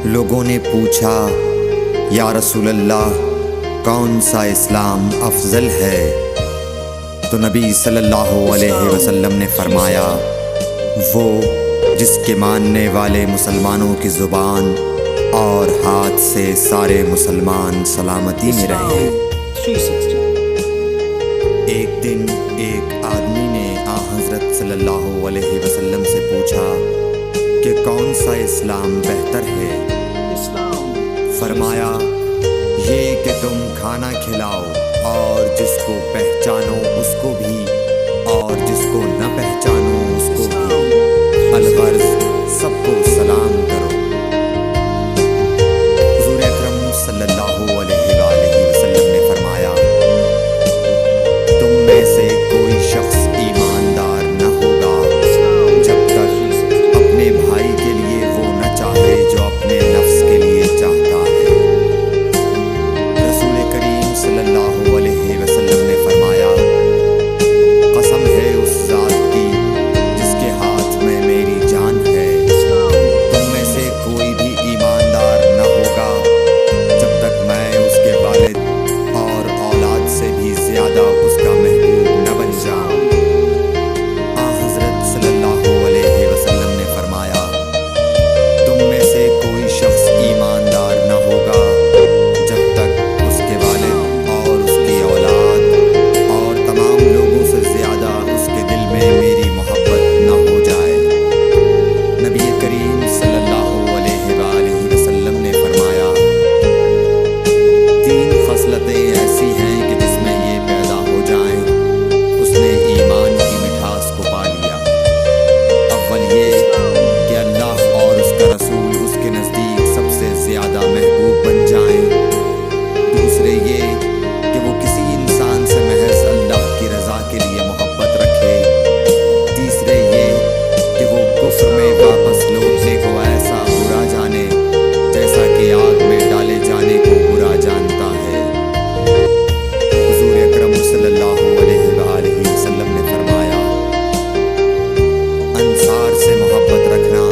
لوگوں نے پوچھا یا رسول اللہ کون سا اسلام افضل ہے؟ تو نبی صلی اللہ علیہ وسلم نے فرمایا وہ جس کے ماننے والے مسلمانوں کی زبان اور ہاتھ سے سارے مسلمان سلامتی میں رہے۔ ایک دن ایک آدمی نے حضرت صلی اللہ علیہ وسلم سے پوچھا کہ کون سا اسلام بہتر ہے؟ فرمایا یہ کہ تم کھانا کھلاؤ اور جس کو پہچانو اس کو بھی اور جس کو نہ پہچانو اس کو بھی، الغرض سب کو سلام کرو۔ حضور اکرم صلی اللہ علیہ وآلہ وسلم نے فرمایا تم میں سے کوئی شخص ایماندار نہ ہوگا جب تک اپنے بھائی کے لیے وہ نہ چاہے جو اپنے نفس کے لیے چاہتا ہے۔ رسول کریم صلی اللہ علیہ وسلم نے فرمایا قسم ہے اس ذات کی جس کے ہاتھ میں میری جان ہے، تم میں سے کوئی بھی ایماندار نہ ہوگا جب تک میں اس کے والد اور اولاد سے بھی زیادہ اس کا محبوب نہ بن جاؤں۔ حضرت صلی اللہ علیہ وسلم نے فرمایا تم میں سے کوئی شخص ایماندار نہ ہوگا جب تک اس کے والد اور اس کی اولاد اور تمام لوگوں سے زیادہ اس کے دل میں میری محبت نہ ہو جائے۔ نبی کریم صلی اللہ علیہ وآلہ وسلم نے فرمایا تین خصلتیں ایسی ہیں کہ جس میں یہ پیدا ہو جائیں اس نے ایمان کی مٹھاس کو پا لیا۔ اول یہ کہ اللہ اور اس کا رسول اس کے نزدیک سب سے زیادہ محبوب بن جائیں۔ دوسرے یہ کہ وہ کسی انسان سے محض اللہ کی رضا کے لیے محبت رکھے۔ تیسرے یہ کہ وہ کفر میں واپس لوٹنے کو ایسا برا جانے جیسا کہ آگ میں ڈالے جانے کو برا جانتا ہے۔ حضور اکرم صلی اللہ علیہ وآلہ وسلم نے فرمایا انصار سے محبت رکھنا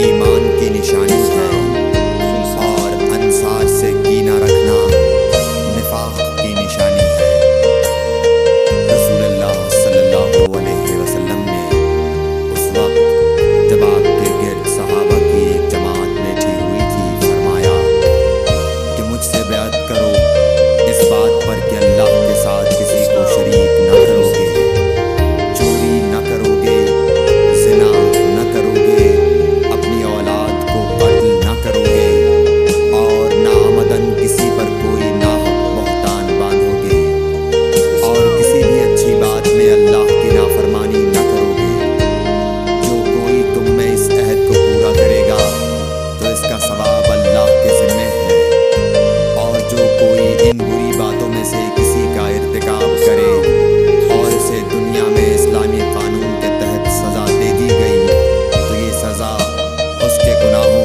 ایمان کی نشانی ہے اور انصار سے کینہ رکھنا نفاق کی نشانی ہے۔ رسول اللہ صلی اللہ علیہ وسلم نے اس وقت جب آپ کے گرد صحابہ کی ایک جماعت بیٹھی ہوئی تھی فرمایا کہ مجھ سے بیعت کرو اس بات پر کہ اللہ کے ساتھ کسی کو شریک نہ کرو گے، چوری نہ کرو گے، زنا نہ کرو گے، اپنی اولاد کو قتل نہ کرو گے اور ناعمدن کسی پر کوئی ناحق بہتان باندھو گے اور کسی بھی اچھی بات میں اللہ کی نافرمانی نہ کرو گے۔ جو کوئی تم میں اس عہد کو پورا کرے گا تو اس کا ثواب اللہ کے ذمہ ہے، اور جو کوئی ان بری باتوں میں سے کسی کا ارتکاب کرے اور اسے دنیا میں اسلامی قانون کے تحت سزا دے دی گئی تو یہ سزا اس کے گناہوں